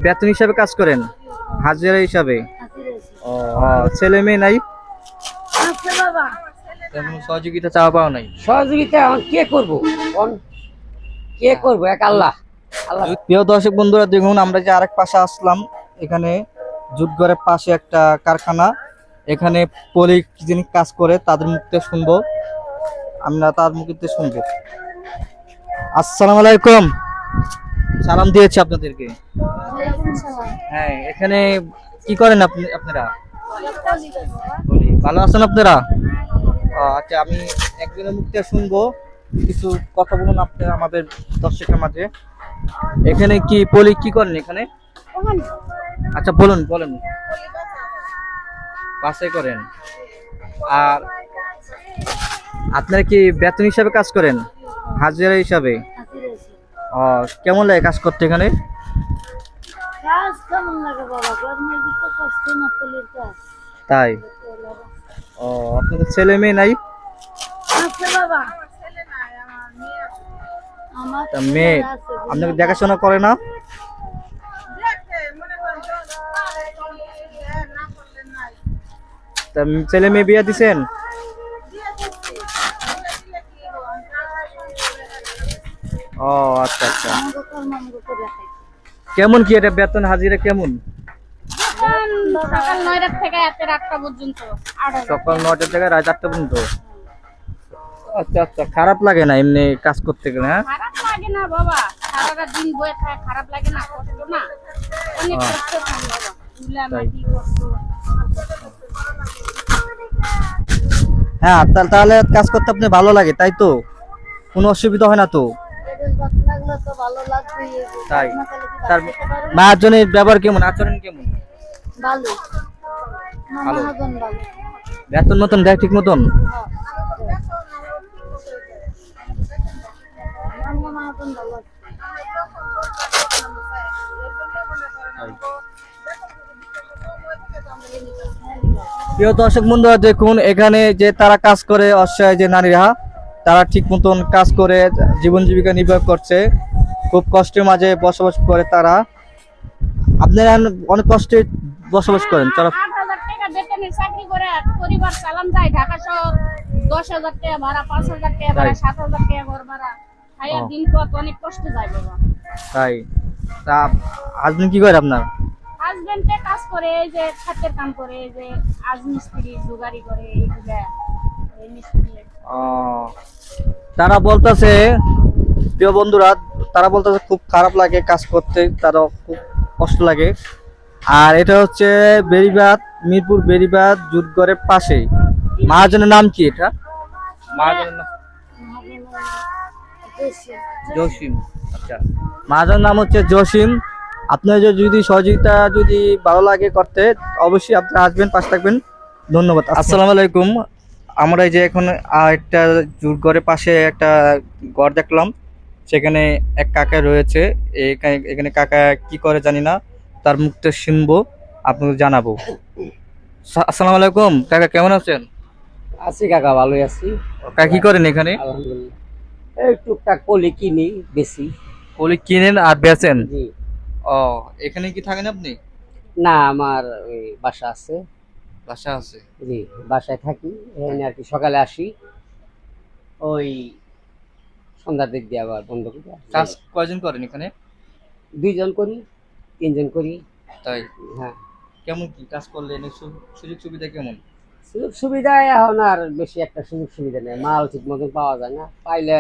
বেতন হিসাবে কাজ করেন, হাজিরা হিসাবে? ও, ছেলে মেয়ে নাই? তেমন সহযোগিতা চাওয়া পাওয়া নাই? সহযোগিতা এখন কে করবো, কে করবো, এক আল্লাহ। প্রিয় দর্শক বন্ধুরা, দেখুন আমরা যে আরেক পাশে আসলাম, এখানে জুটঘরের পাশে একটা কারখানা, এখানে পলি যিনি কাজ করে তাদের মুখ থেকে শুনবো, আমরা তার মুখ থেকে শুনবো। আসসালামু আলাইকুম, সালাম দিয়েছি আপনাদেরকে। হ্যাঁ, এখানে কি করেন আপনারা? বলি, ভালো আছেন আপনারা? আচ্ছা, আমি একজনের মুখ থেকে শুনবো, কিছু কথা বলুন আপনারা আমাদের দর্শকের মাঝে। এখানে কি পলি কি করেন এখানে? আচ্ছা, বলুন বলেন। বাসায় করেন। আর আপনারা কি বেতন হিসাবে কাজ করেন, হাজিরা হিসাবে? কেমন লাগে কাজ করতে এখানে? তাই? আপনাদের ছেলে মেয়ে নাই? মেয়ে আপনাকে দেখাশোনা করে না? তা ছেলে মেয়ে বিয়ে দিছেন? ও আচ্ছা আচ্ছা। কেমন কি এটা বেতন হাজিরা কেমন? সকাল 9টা থেকে রাত 8টা পর্যন্ত। সকাল 9টা থেকে রাত 8টা পর্যন্ত। আচ্ছা আচ্ছা, খারাপ লাগে না এমনি কাজ করতে গেলে? হ্যাঁ, খারাপ লাগে না বাবা, সারাটা দিন বসে থাকা খারাপ লাগে না? কষ্ট না, অনেক কষ্ট হয় বাবা, তুলা মাটি কষ্ট। হ্যাঁ, তাহলে কাজ করতে আপনি ভালো লাগে তাই তো? কোনো অসুবিধা হয় না তো? তাই? তার মায়ের জন্য ব্যবহার কেমন, আচরণ কেমন? ভালো। ভালো। বেতন মতন দেয় ঠিক মতন? প্রিয় দর্শক বন্ধুরা, দেখুন এখানে যে তারা কাজ করে, অসহায় যে নারীরা, তারা ঠিক মতন কাজ করে জীবন জীবিকা নির্বাহ করছে, খুব কষ্টের মাঝে বসবাস করে তারা। আপনারা অনেক কষ্টে বসবাস করেন তারা। 8,000 টাকা বেতনের চাকরি করে পরিবার চালান যায়, ঢাকা শহর 10,000 টাকা ভাড়া, 5,000 টাকা ভাড়া, 7,000 টাকা ঘর ভাড়া, খাইয়া দিন পথ অনেক কষ্ট যায় বাবা। তাই? তা হাজবেন্ড কি করে আপনার? হাজবেন্ডে কাজ করে, এই যে ছাদের কাম করে, এই যে মিস্ত্রি জুগারি করে, এইগুলা এই মিস্ত্রি। তারা বলতেছে, প্রিয় বন্ধুরা, তারা বলতেছে খুব খারাপ লাগে কাজ করতে, তারা খুব কষ্ট লাগে। আর এটা হচ্ছে বেরিবাদ, মিরপুর বেরিবাদ জুটঘরের পাশেই। মহাজনের নাম কি এটা? মহাজনের নাম জসিম। আচ্ছা, মহাজনের নাম হচ্ছে জসিম। আপনার যদি সহযোগিতা যদি ভালো লাগে করতে, অবশ্যই আপনার আসবেন, পাশে থাকবেন। ধন্যবাদ। আসসালামু আলাইকুম। আমরা এই যে এখন একটা জুটঘরের পাশে একটা ঘর দেখলাম, সেখানে এক কাকা রয়েছে। এখানে কাকা কি করে জানি না, তার মুখটা শুনবো, আপনাকে জানাবো। আসসালামু আলাইকুম কাকা, কেমন আছেন? আছি কাকা, ভালোই আছি। কাকা কি করেন এখানে? আলহামদুলিল্লাহ, এই টুকটাক পলি কিনি, বেশি। পলি কিনেন আর বেচেন? জি। ও, এখানে কি থাকেন আপনি? না, আমার ওই বাসা আছে। বাসা আছে? জি, বাসায় থাকি, এখানে আর কি। সকালে আসি, ওই সন্ধ্যার দিক দিয়ে আবার বন্ধ করি। কাজ কয়জন করেন এখানে? 2 জন করি, 3 জন করি। তাই? হ্যাঁ। কেমন কি কাজ করলে সুযোগ সুবিধা কেমন? সুযোগ সুবিধা এখন আর বেশি একটা সুযোগ সুবিধা নেই, মাল ঠিক মতন পাওয়া যায় না, পাইলে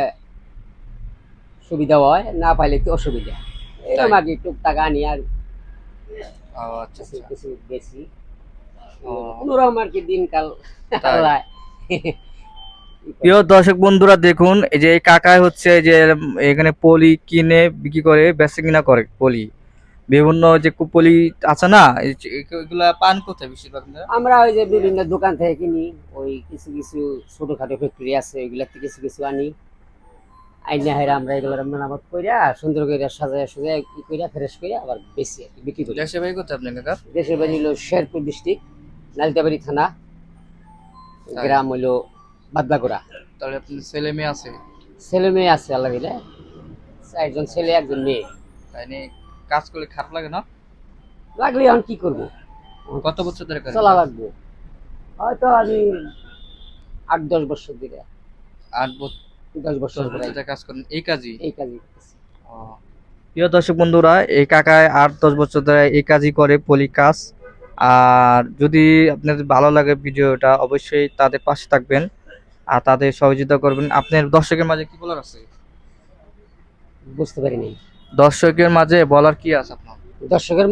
সুবিধা হয়, না পাইলে তো অসুবিধা। এরকম আর কি, টুকটাক আনি আর ও আচ্ছা কিছু আচ্ছা। কিছু বেশি, ও, কোনোরকম আর কি দিনকাল চালায়। প্রিয় দর্শক বন্ধুরা, দেখুন এই যে এই কাকাই হচ্ছে যে এখানে পলি কিনে বিক্রি করে, বেচে কিনা করে পলি। বিভিন্ন যে পলি আছে না, এগুলা পান কোথায় বেশিরভাগ? আমরা ওই যে বিভিন্ন দোকান থেকে কিনি, ওই কিছু কিছু ছোটখাটো ফ্যাক্টরি আছে, ওইগুলা থেকে কিছু কিছু আনি, আইনা হেরা আমরা এগুলোর মেরামত কইরা সুন্দর করে সাজায় সুজায় কি কইরা ফ্রেশ কইরা আবার বেশি আর কি বিক্রি করি। দেশে ভাই কোথায় আপনি কাকা? দেশের বাড়ি হলো শেরপুর ডিস্ট্রিক্ট, নালিতাবাড়ি থানা, গ্রাম হইলো বাদলাগোড়া। তাহলে আপনার ছেলে মেয়ে আছে? ছেলে মেয়ে আছে আল্লাহ দিলে, 4 জন ছেলে 1 জন মেয়ে। তাই নিয়ে কাজ করলে খারাপ লাগে না? লাগলে এখন কি করবো, কত বছর ধরে করেন? চলা লাগবে। হয়তো আমি 8-10 বছর ধরে, 8 বছর 10 বছর 10 ধরে বছর ধরে কাজ করেন এই কাজই? এই কাজই করতেছি। প্রিয় দর্শক বন্ধুরা, এই কাকায় 8-10 বছর ধরে এই কাজই করে, পলি কাজ। আর যদি আপনাদের ভালো লাগে ভিডিওটা, অবশ্যই তাদের পাশে থাকবেন আর তাদের সহযোগিতা করবেন। আপনার দর্শকের মাঝে কি বলার আছে? বুঝতে পারিনি। দর্শকের মাঝে বলার কি আছে আপনার? দর্শকের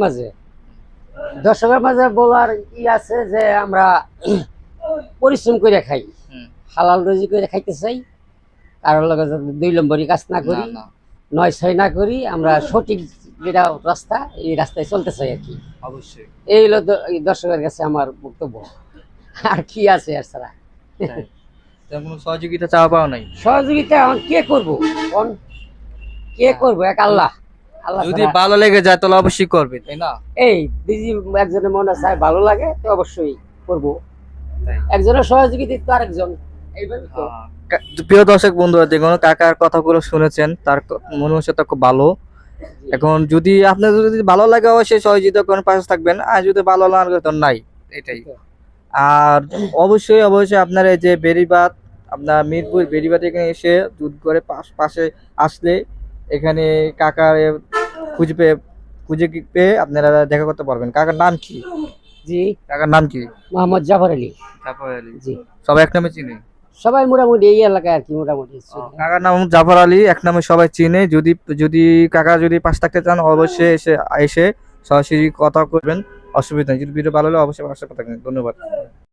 মাঝে বলার কি আছে যে আমরা পরিশ্রম করে খাই, হুম। হালাল রুজি করে খাইতে চাই, কারোর লগে যাতে 2 নম্বরই কাজ না করি, না, 9-6 না করি, আমরা সঠিক যেটা রাস্তা এই রাস্তায় চলতে চাই আর কি। অবশ্যই। এই হলো এই দর্শকের কাছে আমার বক্তব্য। আর কি আছে আর ছাড়া? তাই। তেমন কোনো সহযোগিতা চাওয়া পাওয়া নাই? সহযোগিতা এখন কে করবো, কোন কে করবো? এক আল্লাহ। আল্লাহ যদি ছাড়া। ভালো লেগে যায় তাহলে অবশ্যই করবে, তাই না? এই দিদি একজনের মনে চায় ভালো লাগে তো অবশ্যই করবো, তাই। একজনের সহযোগিতা তো আরেকজন, এইভাবে তো। প্রিয় দর্শক বন্ধুরা, দেখুন কাকার কথাগুলো শুনেছেন, তার মনুষ্যতা খুব ভালো। এখন যদি আপনাদের যদি ভালো লাগে অবশ্যই সহযোগিতা করেন, পাশে থাকবেন। আর যদি ভালো না লাগে তো নাই, এটাই। আর অবশ্যই আপনার এই যে বেড়িবাঁধ, আপনার মিরপুর বেড়িবাঁধ এখানে এসে দুধগড়ের পাশে আসলে এখানে কাকার খুঁজে পেয়ে আপনারা দেখা করতে পারবেন। কাকার নাম কি? জি, কাকার নাম কি? মোহাম্মদ জাফর আলী। জাফর আলী। জি, সবাই এক নামে চিনে? সবাই মোটামুটি এই এলাকায় আর কি মোটামুটি। কাকার নাম জাফর আলী, এক নামে সবাই চিনে। যদি যদি কাকা যদি পাশে থাকতে চান অবশ্যই এসে সরাসরি কথা করবেন, অসুবিধা নেই। যদি ভিডিও ভালো হলে অবশ্যই পাশে থাকবেন। ধন্যবাদ।